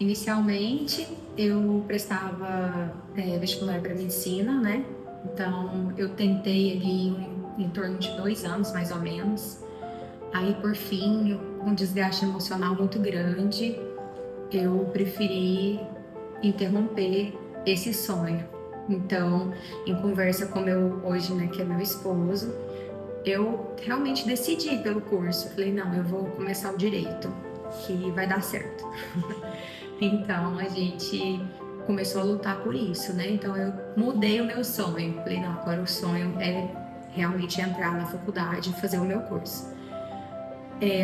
Inicialmente, eu prestava vestibular para medicina, né? Então, eu tentei ali em torno de 2 anos, mais ou menos. Aí, por fim, com um desgaste emocional muito grande, eu preferi interromper esse sonho. Então, em conversa com meu hoje, né, que é meu esposo, eu realmente decidi pelo curso. Falei, não, eu vou começar o direito, que vai dar certo. Então a gente começou a lutar por isso, né? Então eu mudei o meu sonho. Falei, não, agora o sonho é realmente entrar na faculdade e fazer o meu curso.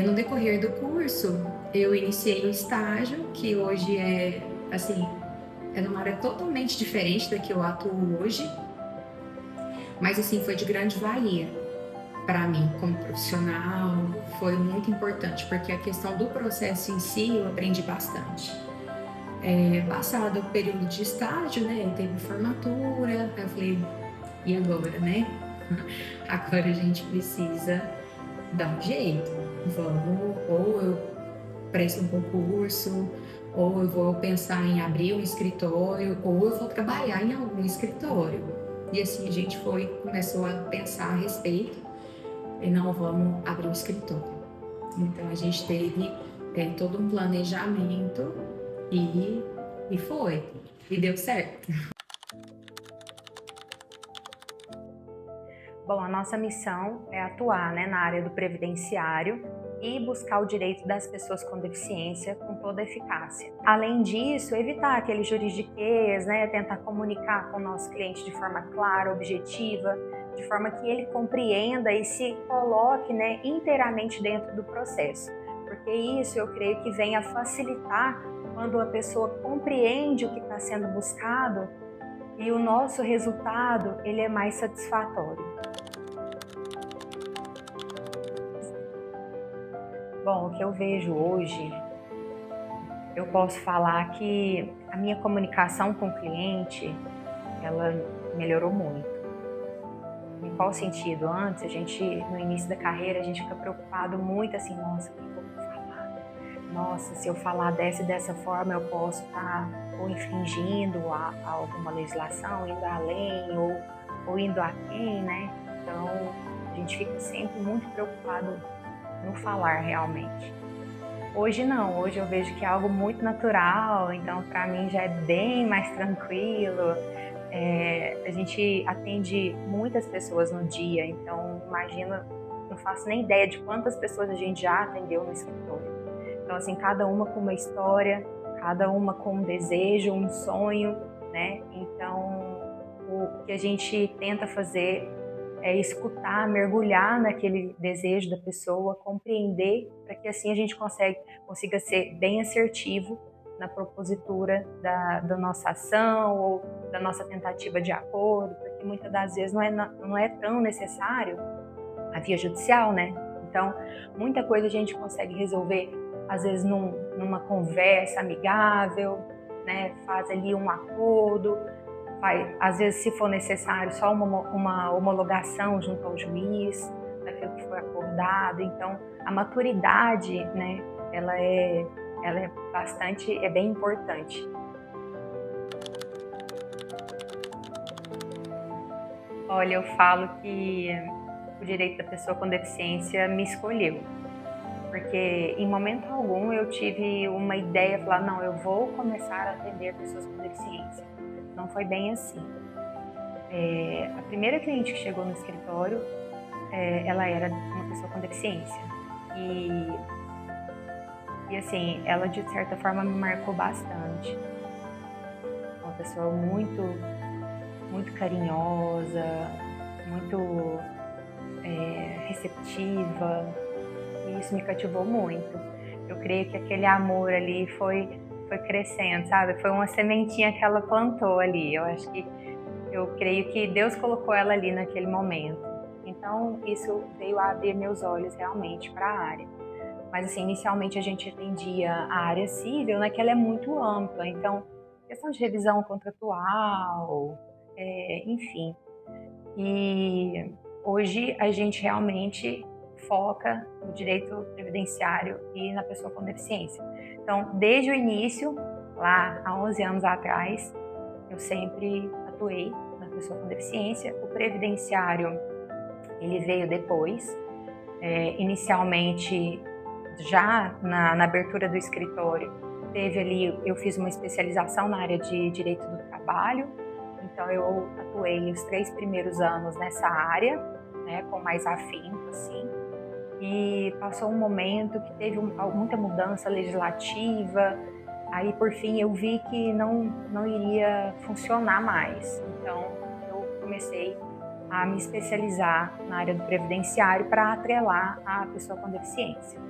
No decorrer do curso, eu iniciei um estágio que hoje assim, é numa área totalmente diferente da que eu atuo hoje, mas assim, foi de grande valia para mim como profissional, foi muito importante, porque a questão do processo em si eu aprendi bastante. Passado o período de estágio, né, teve formatura, aí eu falei, e agora, né? Agora a gente precisa dar um jeito. Vamos, ou eu presto um concurso, ou eu vou pensar em abrir um escritório, ou eu vou trabalhar em algum escritório. E assim a gente começou a pensar a respeito, e não vamos abrir um escritório. Então a gente teve todo um planejamento e, e foi. E deu certo. Bom, a nossa missão é atuar, né, na área do previdenciário e buscar o direito das pessoas com deficiência com toda a eficácia. Além disso, evitar aquele juridiquês, né, tentar comunicar com o nosso cliente de forma clara, objetiva, de forma que ele compreenda e se coloque, né, inteiramente dentro do processo. Porque isso eu creio que vem a facilitar quando a pessoa compreende o que está sendo buscado e o nosso resultado ele é mais satisfatório. Bom, o que eu vejo hoje, eu posso falar que a minha comunicação com o cliente, ela melhorou muito. Em qual sentido? Antes, no início da carreira, a gente fica preocupado muito assim, nossa, o que eu vou falar? Nossa, se eu falar dessa forma, eu posso estar ou infringindo a alguma legislação, indo além ou indo aquém, né? Então, a gente fica sempre muito preocupado no falar realmente. Hoje não, hoje eu vejo que é algo muito natural, então para mim já é bem mais tranquilo. A gente atende muitas pessoas no dia, então imagina, não faço nem ideia de quantas pessoas a gente já atendeu no escritório. Então assim, cada uma com uma história, cada uma com um desejo, um sonho, né? Então o que a gente tenta fazer é escutar, mergulhar naquele desejo da pessoa, compreender, para que assim a gente consiga ser bem assertivo na propositura da nossa ação ou da nossa tentativa de acordo, porque muitas das vezes não é tão necessário a via judicial, né? Então, muita coisa a gente consegue resolver, às vezes, numa conversa amigável, né? Faz ali um acordo, às vezes, se for necessário, só uma homologação junto ao juiz, daquilo que foi acordado. Então, a maturidade, né, ela é bem importante. Olha, eu falo que o direito da pessoa com deficiência me escolheu, porque em momento algum eu tive uma ideia, falar, não, eu vou começar a atender pessoas com deficiência. Não foi bem assim. A primeira cliente que chegou no escritório, ela era uma pessoa com deficiência. E assim, ela de certa forma me marcou bastante. Uma pessoa muito, muito carinhosa, muito receptiva. E isso me cativou muito. Eu creio que aquele amor ali foi crescendo, sabe? Foi uma sementinha que ela plantou ali. Eu creio que Deus colocou ela ali naquele momento. Então, isso veio a abrir meus olhos realmente para a área. Mas, assim, inicialmente a gente atendia a área civil, né, que ela é muito ampla. Então, questão de revisão contratual, enfim. E hoje a gente realmente foca no direito previdenciário e na pessoa com deficiência. Então, desde o início, lá há 11 anos atrás, eu sempre atuei na pessoa com deficiência. O previdenciário, ele veio depois. Inicialmente, já na abertura do escritório, teve ali, eu fiz uma especialização na área de direito do trabalho, então eu atuei os 3 primeiros anos nessa área, né, com mais afinco, assim, e passou um momento que teve muita mudança legislativa, aí por fim eu vi que não iria funcionar mais, então eu comecei a me especializar na área do previdenciário para atrelar a pessoa com deficiência.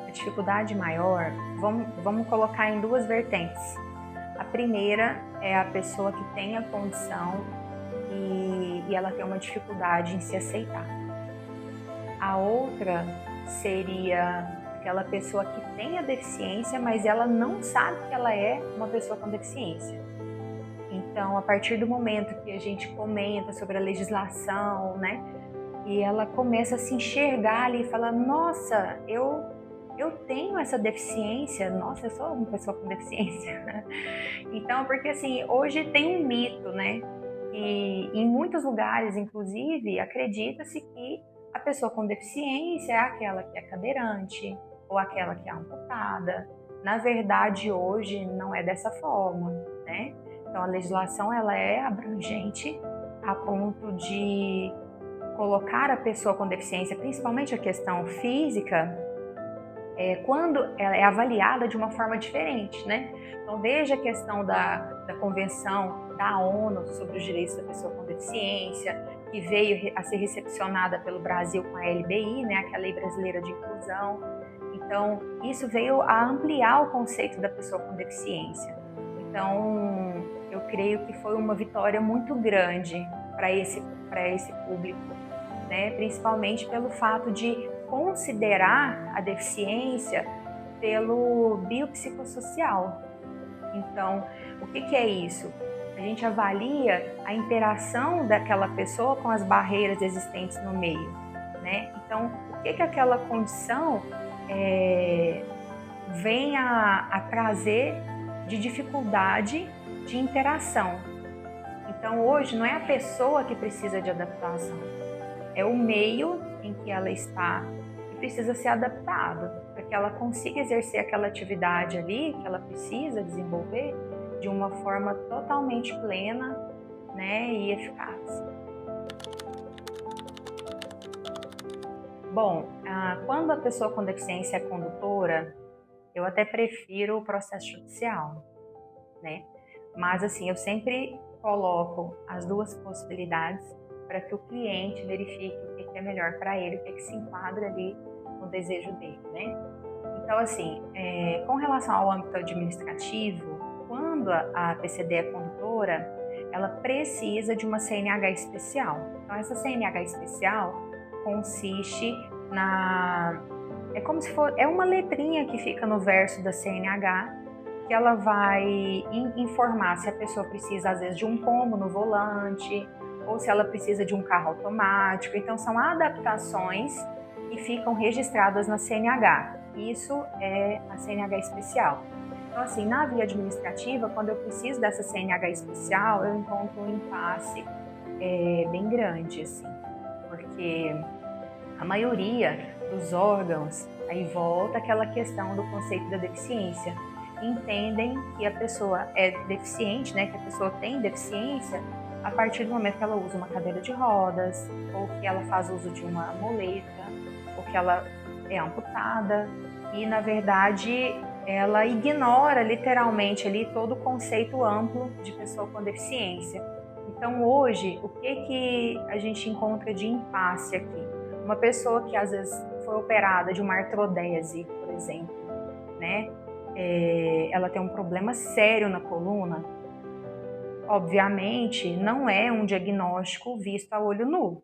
A dificuldade maior, vamos colocar em 2 vertentes. A primeira é a pessoa que tem a condição e ela tem uma dificuldade em se aceitar. A outra seria aquela pessoa que tem a deficiência, mas ela não sabe que ela é uma pessoa com deficiência. Então, a partir do momento que a gente comenta sobre a legislação, né, e ela começa a se enxergar ali e fala, nossa, eu tenho essa deficiência, nossa, eu sou uma pessoa com deficiência. Então, porque assim, hoje tem um mito, né, que em muitos lugares, inclusive, acredita-se que a pessoa com deficiência é aquela que é cadeirante ou aquela que é amputada. Na verdade, hoje não é dessa forma, né? Então, a legislação ela é abrangente a ponto de colocar a pessoa com deficiência, principalmente a questão física, quando ela é avaliada de uma forma diferente, né? Então, desde a questão da Convenção da ONU sobre os direitos da pessoa com deficiência, que veio a ser recepcionada pelo Brasil com a LBI, né? Que é a Lei Brasileira de Inclusão. Então, isso veio a ampliar o conceito da pessoa com deficiência. Então, eu creio que foi uma vitória muito grande para esse público, né? Principalmente pelo fato de considerar a deficiência pelo biopsicossocial. Então, o que é isso? A gente avalia a interação daquela pessoa com as barreiras existentes no meio, né? Então, o que aquela condição vem a trazer de dificuldade de interação. Então, hoje não é a pessoa que precisa de adaptação, é o meio em que ela está que precisa ser adaptado para que ela consiga exercer aquela atividade ali que ela precisa desenvolver de uma forma totalmente plena, né, e eficaz. Bom, quando a pessoa com deficiência é condutora, eu até prefiro o processo judicial, né? Mas assim, eu sempre coloco as 2 possibilidades para que o cliente verifique o que é melhor para ele, o que se enquadra ali no desejo dele, né? Então, assim, com relação ao âmbito administrativo, quando a PCD é condutora, ela precisa de uma CNH especial. Então, essa CNH especial consiste é como se for, é uma letrinha que fica no verso da CNH, que ela vai informar se a pessoa precisa, às vezes, de um pombo no volante, ou se ela precisa de um carro automático. Então, são adaptações que ficam registradas na CNH. Isso é a CNH especial. Então, assim, na via administrativa, quando eu preciso dessa CNH especial, eu encontro um impasse bem grande, assim, porque a maioria dos órgãos, aí volta aquela questão do conceito da deficiência, entendem que a pessoa é deficiente, né, que a pessoa tem deficiência a partir do momento que ela usa uma cadeira de rodas, ou que ela faz uso de uma muleta, ou que ela é amputada, e na verdade ela ignora literalmente ali todo o conceito amplo de pessoa com deficiência. Então hoje, o que a gente encontra de impasse aqui? Uma pessoa que às vezes foi operada de uma artrodese, por exemplo, né? Ela tem um problema sério na coluna. Obviamente, não é um diagnóstico visto a olho nu,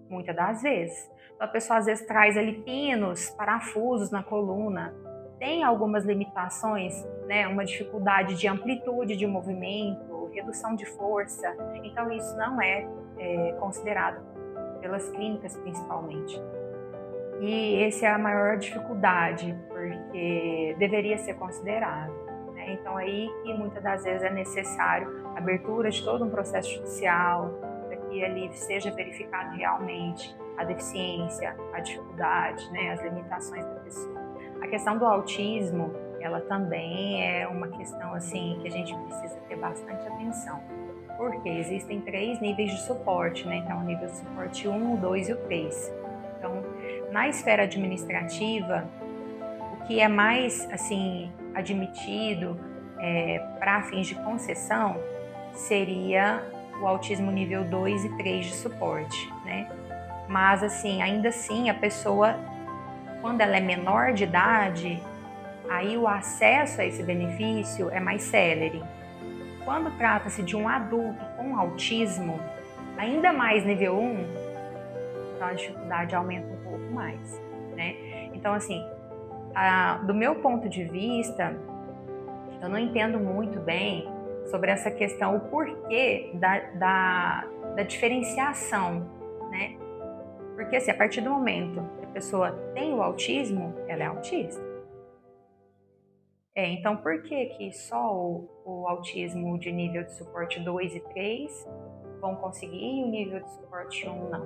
muitas das vezes. Então, a pessoa às vezes traz ali pinos, parafusos na coluna, tem algumas limitações, né? Uma dificuldade de amplitude de movimento, redução de força. Então, isso não é considerado pelas clínicas, principalmente. E essa é a maior dificuldade, porque deveria ser considerado, né? Então aí que muitas das vezes é necessário a abertura de todo um processo judicial, para que ali seja verificado realmente a deficiência, a dificuldade, né, as limitações da pessoa. A questão do autismo, ela também é uma questão assim que a gente precisa ter bastante atenção, porque existem 3 níveis de suporte, né? Então, o nível de suporte 1, o 2 e o 3. Então, na esfera administrativa, o que é mais assim admitido para fins de concessão seria o autismo nível 2 e 3 de suporte, né? Mas assim, ainda assim, a pessoa, quando ela é menor de idade, aí o acesso a esse benefício é mais célere. Quando trata-se de um adulto com autismo, ainda mais nível 1, então a dificuldade aumenta um pouco mais, né? Então, assim, do meu ponto de vista, eu não entendo muito bem sobre essa questão, o porquê da diferenciação, né? Porque, assim, a partir do momento que a pessoa tem o autismo, ela é autista. Então, por que só o autismo de nível de suporte 2 e 3 vão conseguir e o nível de suporte 1 não,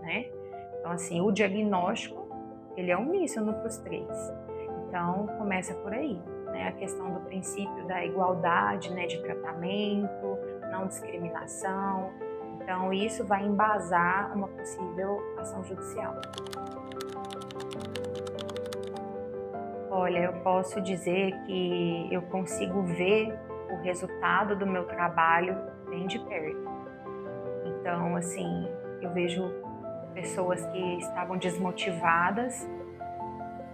né? Então, assim, o diagnóstico, ele é uníssono para os 3. Então, começa por aí, né? A questão do princípio da igualdade, né, de tratamento, não discriminação. Então, isso vai embasar uma possível ação judicial. Olha, eu posso dizer que eu consigo ver o resultado do meu trabalho bem de perto. Então, assim, eu vejo pessoas que estavam desmotivadas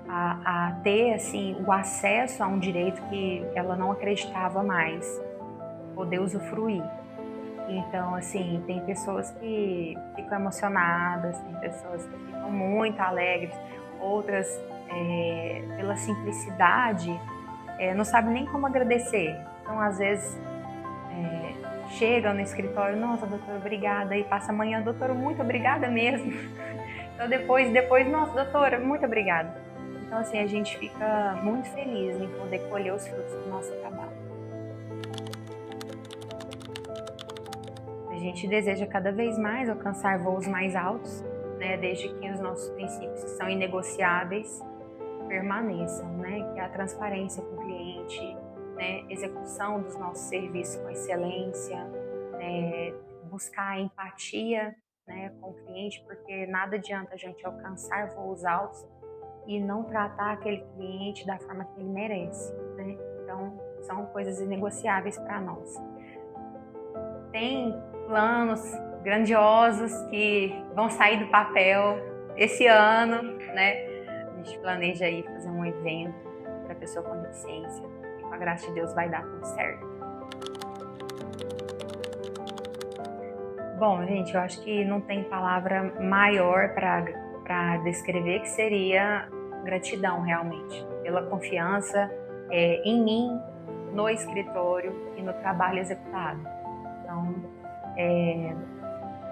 a ter, assim, o acesso a um direito que ela não acreditava mais, poder usufruir. Então, assim, tem pessoas que ficam emocionadas, tem pessoas que ficam muito alegres, outras, pela simplicidade, não sabem nem como agradecer. Então, às vezes, chegam no escritório, nossa, doutora, obrigada, e passa amanhã, doutora, muito obrigada mesmo. Então, depois, nossa, doutora, muito obrigada. Então, assim, a gente fica muito feliz em poder colher os frutos do nosso trabalho. A gente deseja cada vez mais alcançar voos mais altos, né, desde que os nossos princípios, que são inegociáveis, permaneçam, né, que é a transparência com o cliente, né, execução dos nossos serviços com excelência, buscar a empatia, né, com o cliente, porque nada adianta a gente alcançar voos altos e não tratar aquele cliente da forma que ele merece, né? Então, são coisas inegociáveis para nós. Tem planos grandiosos que vão sair do papel esse ano, né? A gente planeja aí fazer um evento para pessoa com deficiência e com a graça de Deus vai dar tudo certo. Bom, gente, eu acho que não tem palavra maior para descrever que seria gratidão realmente pela confiança em mim, no escritório e no trabalho executado. Então,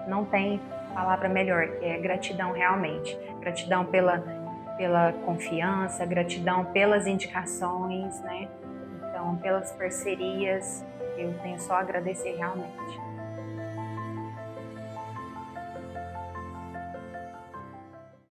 não tem palavra melhor, que é gratidão realmente. Gratidão pela confiança, gratidão pelas indicações, né? Então, pelas parcerias, eu tenho só a agradecer realmente.